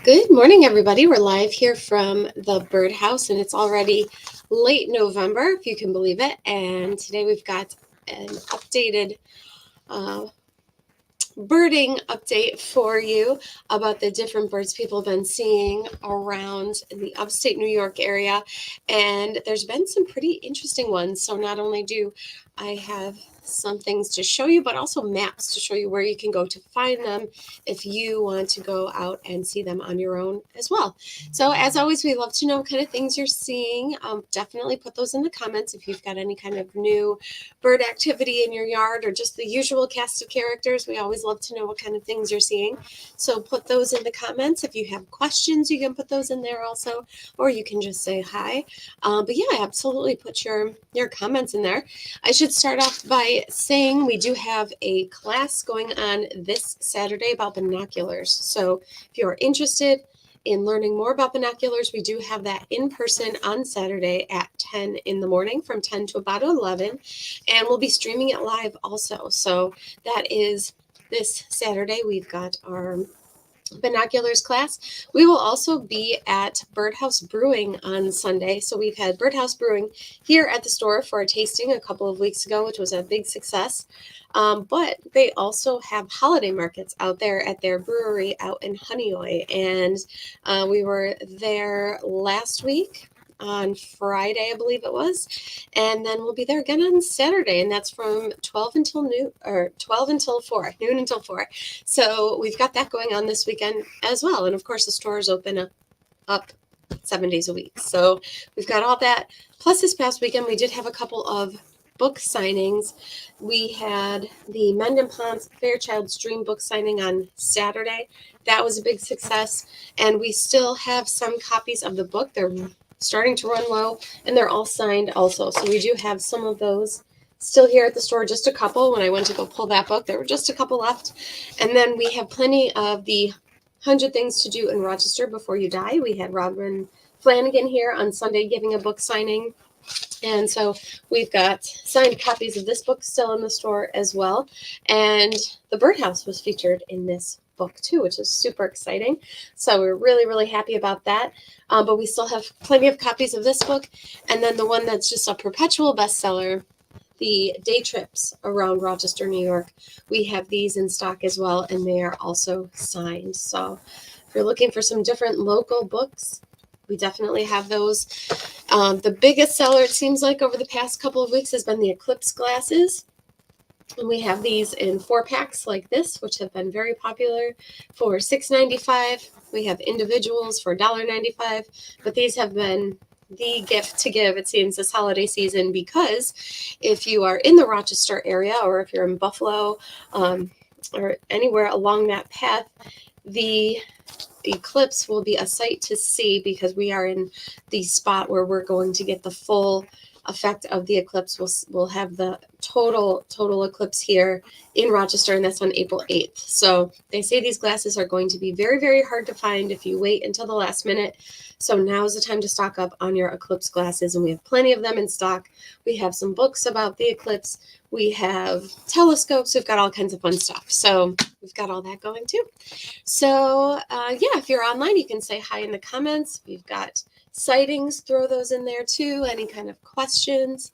Good morning, everybody. We're live here from the birdhouse, and it's already late November, if you can believe it. And today we've got an updated uh, birding update for you about the different birds people have been seeing around in the upstate New York area. And there's been some pretty interesting ones. So, not only do I have some things to show you, but also maps to show you where you can go to find them if you want to go out and see them on your own as well. So, as always, we love to know what kind of things you're seeing. Definitely put those in the comments if you've got any kind of new bird activity in your yard or just the usual cast of characters. We always love to know what kind of things you're seeing. So put those in the comments. If you have questions, you can put those in there also, or you can just say hi. But yeah, absolutely put your comments in there. I should start off by saying we do have a class going on this Saturday about binoculars. So if you're interested in learning more about binoculars, we do have that in person on Saturday at 10 in the morning from 10 to about 11. And we'll be streaming it live also. So that is this Saturday. We've got our binoculars class. We will also be at Birdhouse Brewing on Sunday. So we've had Birdhouse Brewing here at the store for a tasting a couple of weeks ago, which was a big success. But they also have holiday markets out there at their brewery out in Honeoye. And we were there last week on Friday, I believe it was. And then we'll be there again on Saturday, and that's from 12 until noon, or 12 until 4, noon until 4. So we've got that going on this weekend as well. And of course, the store is open up 7 days a week. So we've got all that. Plus, this past weekend, we did have a couple of book signings. We had the Mendon Ponce Fairchild's Dream book signing on Saturday. That was a big success. And we still have some copies of the book. They're starting to run low, and they're all signed also. So we do have some of those still here at the store, just a couple. When I went to go pull that book, there were just a couple left. And then we have plenty of the 100 Things to Do in Rochester Before You Die. We had Robin Flanagan here on Sunday giving a book signing. And so we've got signed copies of this book still in the store as well. And the birdhouse was featured in this book too, which is super exciting. So we're really, really happy about that. But we still have plenty of copies of this book. And then the one that's just a perpetual bestseller, the Day Trips Around Rochester, New York. We have these in stock as well, and they are also signed. So if you're looking for some different local books, we definitely have those. The biggest seller, it seems like, over the past couple of weeks has been the Eclipse glasses. And we have these in 4-packs like this, which have been very popular for $6.95. We have individuals for $1.95, but these have been the gift to give, it seems, this holiday season, because if you are in the Rochester area or if you're in Buffalo or anywhere along that path, the eclipse will be a sight to see, because we are in the spot where we're going to get the full effect of the eclipse. We'll have the total eclipse here in Rochester, and that's on April 8th. So they say these glasses are going to be very, very hard to find if you wait until the last minute. So now is the time to stock up on your eclipse glasses, and we have plenty of them in stock. We have some books about the eclipse. We have telescopes. We've got all kinds of fun stuff. So we've got all that going too. So yeah, if you're online, you can say hi in the comments. We've got sightings, throw those in there too, any kind of questions.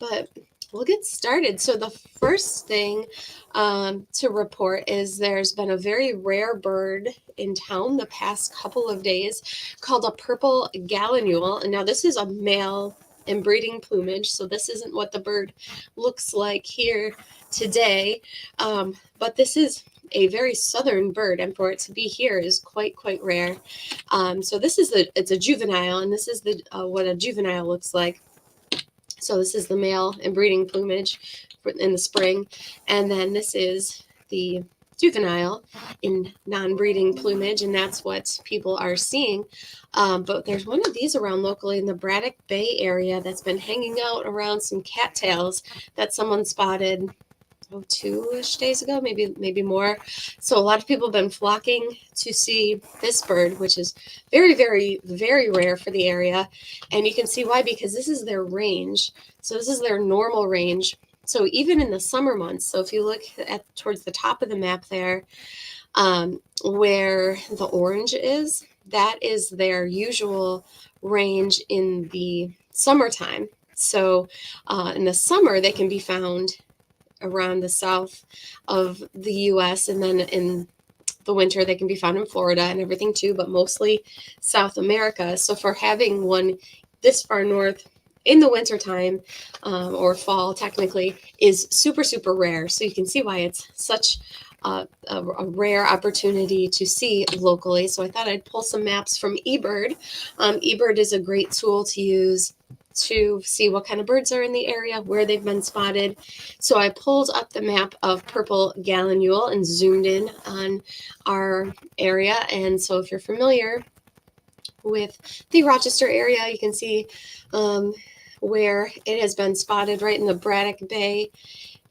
But we'll get started. So the first thing to report is there's been a very rare bird in town the past couple of days called a purple gallinule. And now this is a male in breeding plumage, so this isn't what the bird looks like here today. But this is a very southern bird, and for it to be here is quite rare. So this is it's a juvenile, and this is the what a juvenile looks like. So this is the male in breeding plumage in the spring, and then this is the juvenile in non-breeding plumage, and that's what people are seeing. But there's one of these around locally in the Braddock Bay area that's been hanging out around some cattails that someone spotted 2-ish days ago, maybe more. So a lot of people have been flocking to see this bird, which is very, very, very rare for the area. And you can see why, because this is their range. So this is their normal range. So even in the summer months, so if you look at towards the top of the map there, Where the orange is, that is their usual range in the summertime. So in the summer, they can be found around the south of the US, and then in the winter they can be found in Florida and everything too, but mostly South America. So for having one this far north in the wintertime, or fall technically, is super, super rare. So you can see why it's such a rare opportunity to see locally. So I thought I'd pull some maps from eBird. eBird is a great tool to use to see what kind of birds are in the area, where they've been spotted. So I pulled up the map of purple gallinule and zoomed in on our area. And so if you're familiar with the Rochester area, you can see where it has been spotted right in the Braddock Bay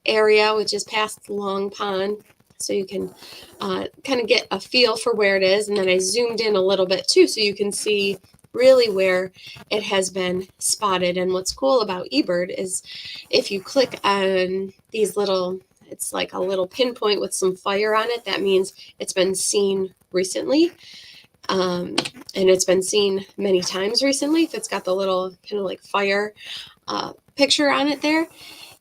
area, which is past Long Pond. So you can kind of get a feel for where it is. And then I zoomed in a little bit too, so you can see really where it has been spotted. And what's cool about eBird is if you click on these little, it's like a little pinpoint with some fire on it, that means it's been seen recently. And it's been seen many times recently. If it's got the little kind of like fire picture on it there,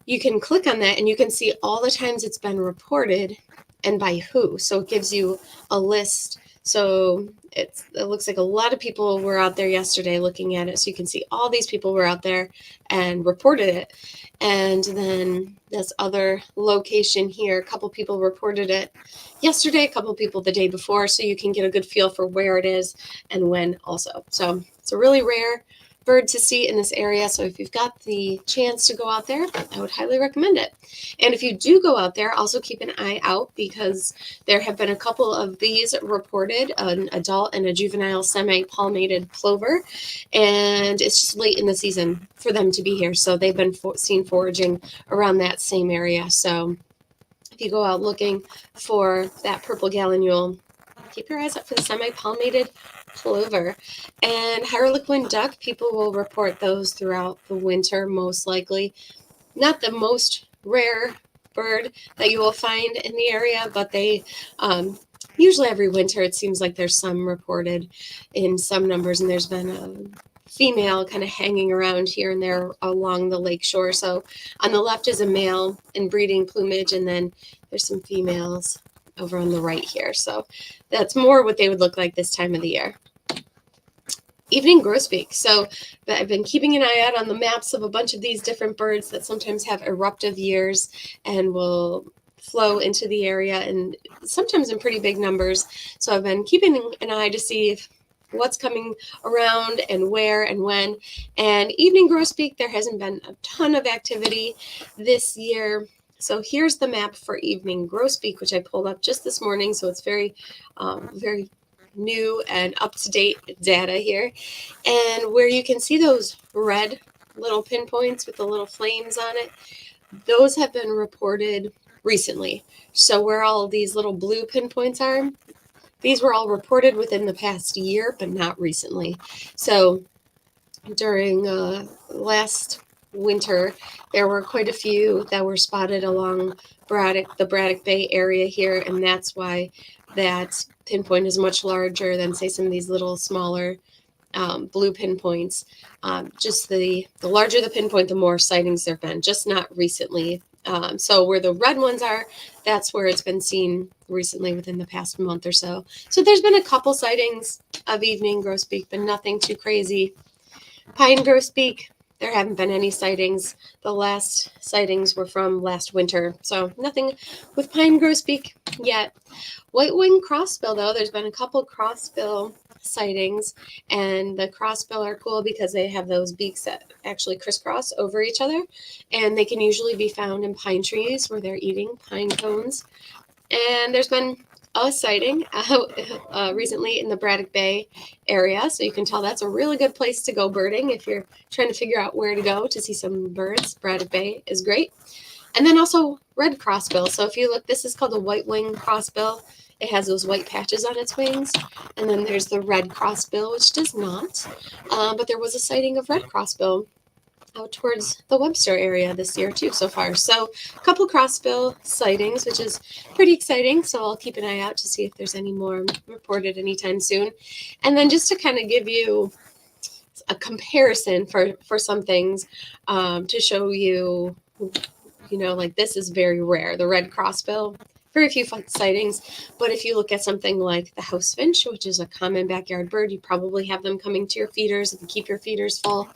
you can click on that and you can see all the times it's been reported and by who. So it gives you a list. So it looks like a lot of people were out there yesterday looking at it. So you can see all these people were out there and reported it. And then this other location here, a couple people reported it yesterday, a couple people the day before. So you can get a good feel for where it is and when also. So it's a really rare bird to see in this area. So if you've got the chance to go out there, I would highly recommend it. And if you do go out there, also keep an eye out, because there have been a couple of these reported, an adult and a juvenile semi-palmated plover, and it's just late in the season for them to be here. So they've been seen foraging around that same area. So if you go out looking for that purple gallinule, keep your eyes up for the semi-palmated plover. And harlequin duck, people will report those throughout the winter, most likely. Not the most rare bird that you will find in the area, but they usually every winter it seems like there's some reported in some numbers, and there's been a female kind of hanging around here and there along the lake shore. So on the left is a male in breeding plumage, and then there's some females over on the right here. So that's more what they would look like this time of the year. Evening grosbeak. So I've been keeping an eye out on the maps of a bunch of these different birds that sometimes have eruptive years and will flow into the area, and sometimes in pretty big numbers. So I've been keeping an eye to see what's coming around and where and when. And evening grosbeak, there hasn't been a ton of activity this year. So here's the map for evening grosbeak, which I pulled up just this morning. So it's very, very new and up-to-date data here. And where you can see those red little pinpoints with the little flames on it, those have been reported recently. So where all these little blue pinpoints are, these were all reported within the past year, but not recently. So during last winter, there were quite a few that were spotted along the Braddock Bay area here, and that's why that pinpoint is much larger than, say, some of these little smaller blue pinpoints. Just the larger the pinpoint, the more sightings there have been, just not recently. So where the red ones are, that's where it's been seen recently within the past month or so. So there's been a couple sightings of evening grosbeak, but nothing too crazy. Pine grosbeak, there haven't been any sightings. The last sightings were from last winter, so nothing with pine grosbeak yet. White-winged crossbill, though, there's been a couple crossbill sightings, and the crossbill are cool because they have those beaks that actually crisscross over each other, and they can usually be found in pine trees where they're eating pine cones. And there's been a sighting recently in the Braddock Bay area, so you can tell that's a really good place to go birding if you're trying to figure out where to go to see some birds. Braddock Bay is great. And then also red crossbill. So if you look, this is called a white-winged crossbill. It has those white patches on its wings. And then there's the red crossbill, which does not. But there was a sighting of red crossbill out towards the Webster area this year too so far. So a couple crossbill sightings, which is pretty exciting. So I'll keep an eye out to see if there's any more reported anytime soon. And then just to kind of give you a comparison for some things, to show you, like this is very rare. The red crossbill, very few sightings. But if you look at something like the house finch, which is a common backyard bird, you probably have them coming to your feeders if you keep your feeders full.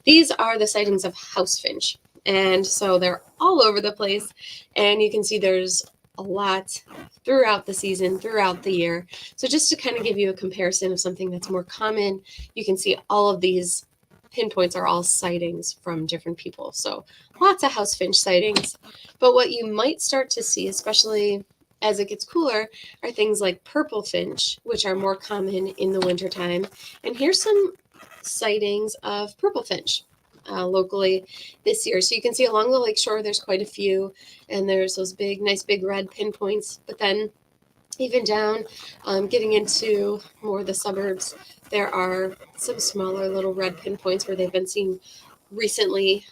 These are the sightings of house finch. And so they're all over the place. And you can see there's a lot throughout the season, throughout the year. So just to kind of give you a comparison of something that's more common, you can see all of these pinpoints are all sightings from different people. So lots of house finch sightings. But what you might start to see, especially as it gets cooler, are things like purple finch, which are more common in the wintertime. And here's some sightings of purple finch locally this year. So you can see along the lakeshore, there's quite a few, and there's those nice big red pinpoints. But then even down, getting into more of the suburbs, there are some smaller little red pinpoints where they've been seen recently,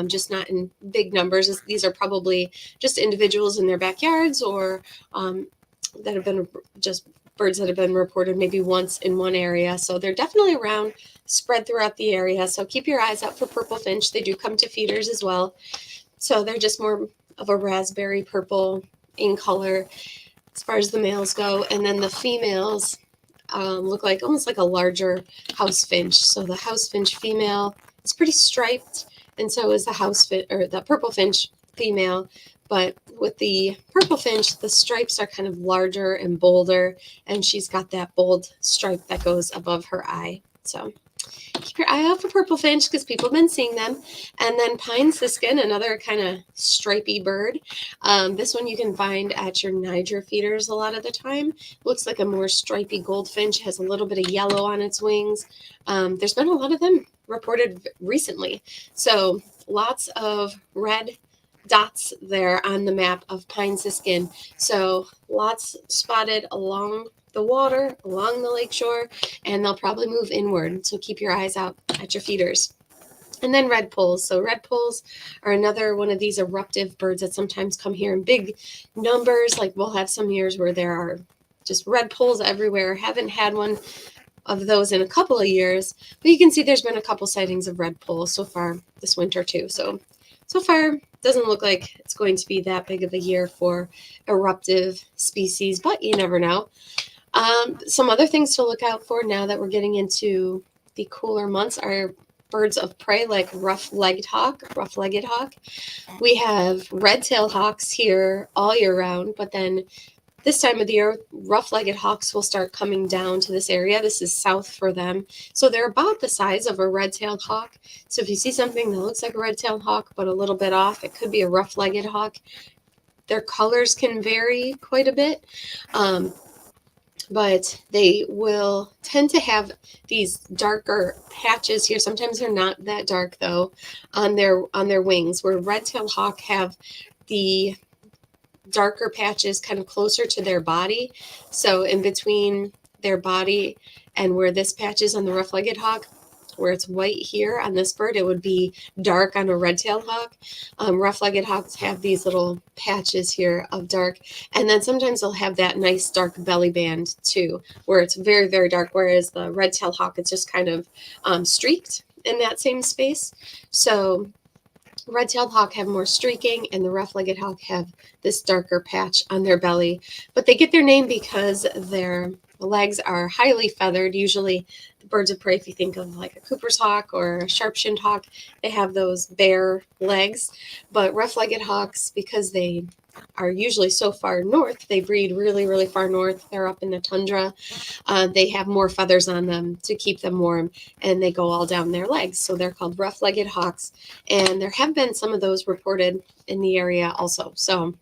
just not in big numbers. These are probably just individuals in their backyards, or that have been just birds that have been reported maybe once in one area. So they're definitely around, spread throughout the area. So keep your eyes out for purple finch. They do come to feeders as well. So they're just more of a raspberry purple in color as far as the males go. And then the females look like almost like a larger house finch. So the house finch female is pretty striped, and so is the purple finch female. But with the purple finch, the stripes are kind of larger and bolder, and she's got that bold stripe that goes above her eye. So keep your eye out for purple finch because people have been seeing them. And then pine siskin, another kind of stripy bird. This one you can find at your Niger feeders a lot of the time. Looks like a more stripy goldfinch, has a little bit of yellow on its wings. There's been a lot of them reported recently. So lots of red dots there on the map of pine siskin. So lots spotted along the water, along the lakeshore, and they'll probably move inward. So keep your eyes out at your feeders. And then red poles. So red poles are another one of these eruptive birds that sometimes come here in big numbers. Like we'll have some years where there are just red poles everywhere. Haven't had one of those in a couple of years, but you can see there's been a couple sightings of red poles so far this winter too. So far, doesn't look like it's going to be that big of a year for eruptive species, but you never know. Some other things to look out for now that we're getting into the cooler months are birds of prey like rough-legged hawk. We have red-tailed hawks here all year round, but then this time of the year, rough-legged hawks will start coming down to this area. This is south for them. So they're about the size of a red-tailed hawk. So if you see something that looks like a red-tailed hawk but a little bit off, it could be a rough-legged hawk. Their colors can vary quite a bit, but they will tend to have these darker patches here. Sometimes they're not that dark, though, on their wings, where red-tailed hawk have the darker patches kind of closer to their body. So in between their body and where this patch is on the rough-legged hawk, where it's white here on this bird, it would be dark on a red-tailed hawk. Rough-legged hawks have these little patches here of dark, and then sometimes they'll have that nice dark belly band too, where it's very, very dark, whereas the red-tailed hawk, it's just kind of streaked in that same space. So red-tailed hawk have more streaking, and the rough-legged hawk have this darker patch on their belly. But they get their name because their legs are highly feathered. Usually the birds of prey, if you think of like a Cooper's hawk or a sharp-shinned hawk, they have those bare legs. But rough-legged hawks, because they are usually so far north, they breed really, really far north. They're up in the tundra. They have more feathers on them to keep them warm, and they go all down their legs. So they're called rough-legged hawks. And there have been some of those reported in the area also. So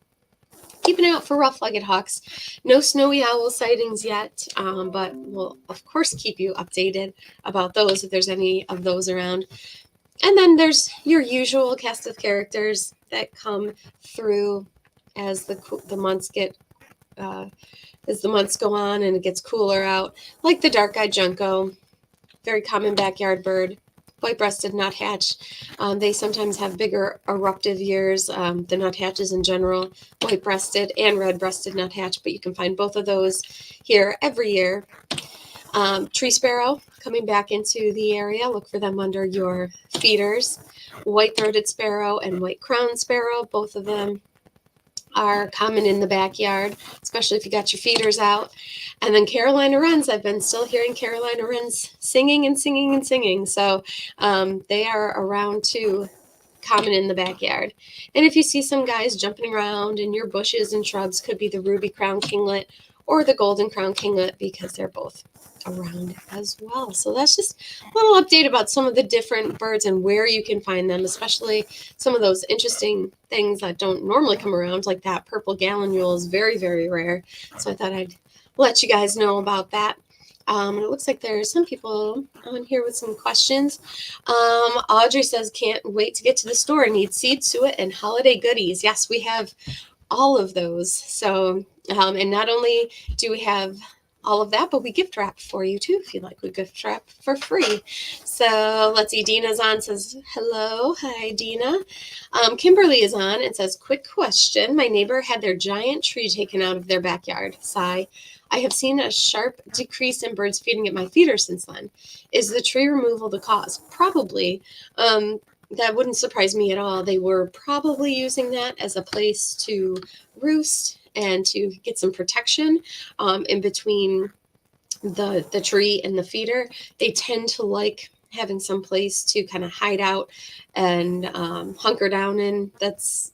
keep an eye out for rough-legged hawks. No snowy owl sightings yet, but we'll, of course, keep you updated about those if there's any of those around. And then there's your usual cast of characters that come through as the months go on and it gets cooler out, like the dark-eyed junco, very common backyard bird. white-breasted nuthatch. They sometimes have bigger eruptive years. The nuthatches in general, white-breasted and red-breasted nuthatch, but you can find both of those here every year. Tree sparrow coming back into the area. Look for them under your feeders. White-throated sparrow and white-crowned sparrow, both of them are common in the backyard, especially if you got your feeders out. And then Carolina wrens, I've been still hearing Carolina wrens singing and singing and singing. So they are around too, common in the backyard. And if you see some guys jumping around in your bushes and shrubs, could be the ruby crown kinglet or the golden crown kinglet, because they're both around as well. So that's just a little update about some of the different birds and where you can find them, especially some of those interesting things that don't normally come around, like that purple gallinule is very, very rare. So I thought I'd let you guys know about that. And it looks like there's some people on here with some questions. Audrey says, can't wait to get to the store. Need seed suet and holiday goodies. Yes, we have all of those. So, and not only do we have all of that, but we gift wrap for you too, if you'd like. We gift wrap for free. So let's see, Dina's on, says hello. Hi, Dina. Kimberly is on and says, quick question. My neighbor had their giant tree taken out of their backyard. Sigh. I have seen a sharp decrease in birds feeding at my feeder since then. Is the tree removal the cause? Probably. That wouldn't surprise me at all. They were probably using that as a place to roost and to get some protection in between the tree and the feeder. They tend to like having some place to kind of hide out and hunker down in that's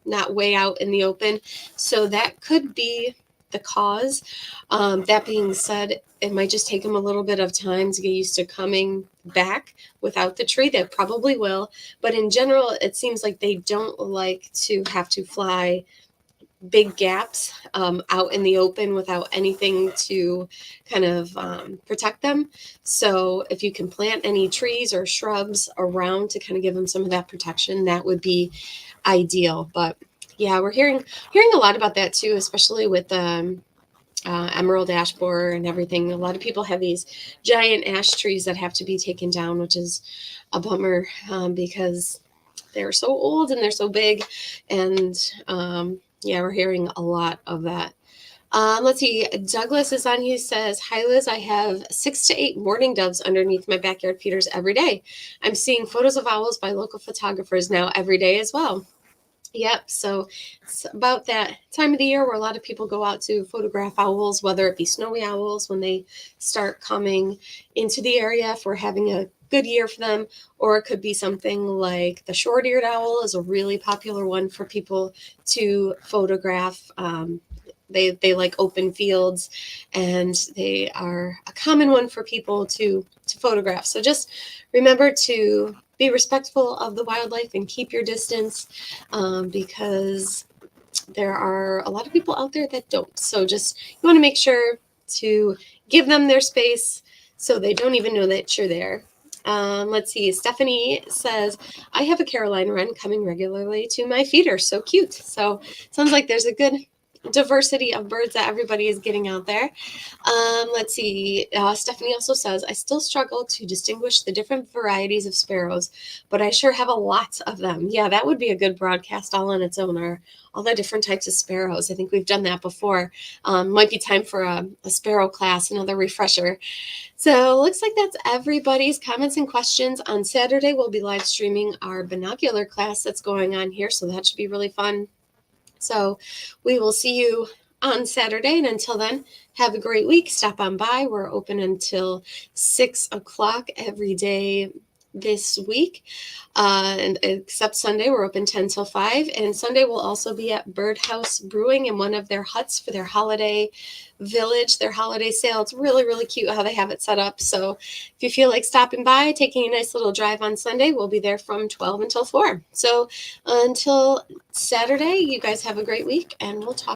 not way out in the open. So that could be the cause. That being said, it might just take them a little bit of time to get used to coming back without the tree. They probably will, but in general, it seems like they don't like to have to fly big gaps out in the open without anything to kind of protect them. So if you can plant any trees or shrubs around to kind of give them some of that protection, that would be ideal. But yeah, we're hearing a lot about that too, especially with emerald ash borer and everything. A lot of people have these giant ash trees that have to be taken down, which is a bummer because they're so old and they're so big. And yeah, we're hearing a lot of that. Let's see. Douglas is on. He says, hi, Liz. I have 6 to 8 mourning doves underneath my backyard feeders every day. I'm seeing photos of owls by local photographers now every day as well. Yep. So it's about that time of the year where a lot of people go out to photograph owls, whether it be snowy owls when they start coming into the area if we're having a good year for them, or it could be something like the short-eared owl is a really popular one for people to photograph. They like open fields, and they are a common one for people to photograph. So just remember to be respectful of the wildlife and keep your distance because there are a lot of people out there that don't. So just you want to make sure to give them their space so they don't even know that you're there. Let's see. Stephanie says, I have a Carolina wren coming regularly to my feeder. So cute. So sounds like there's a good diversity of birds that everybody is getting out there. Let's see. Stephanie also says, I still struggle to distinguish the different varieties of sparrows, but I sure have a lot of them. Yeah, that would be a good broadcast all on its own, or all the different types of sparrows. I think we've done that before. Might be time for a sparrow class, another refresher. So looks like that's everybody's comments and questions. On Saturday, we'll be live streaming our binocular class that's going on here, so that should be really fun. So we will see you on Saturday. And until then, have a great week. Stop on by. We're open until 6 o'clock every day this week. And except Sunday, we're open 10 till 5. And Sunday we'll also be at Birdhouse Brewing in one of their huts for their holiday village, their holiday sale. It's really, really cute how they have it set up. So if you feel like stopping by, taking a nice little drive on Sunday, we'll be there from 12 until 4. So until Saturday, you guys have a great week, and we'll talk.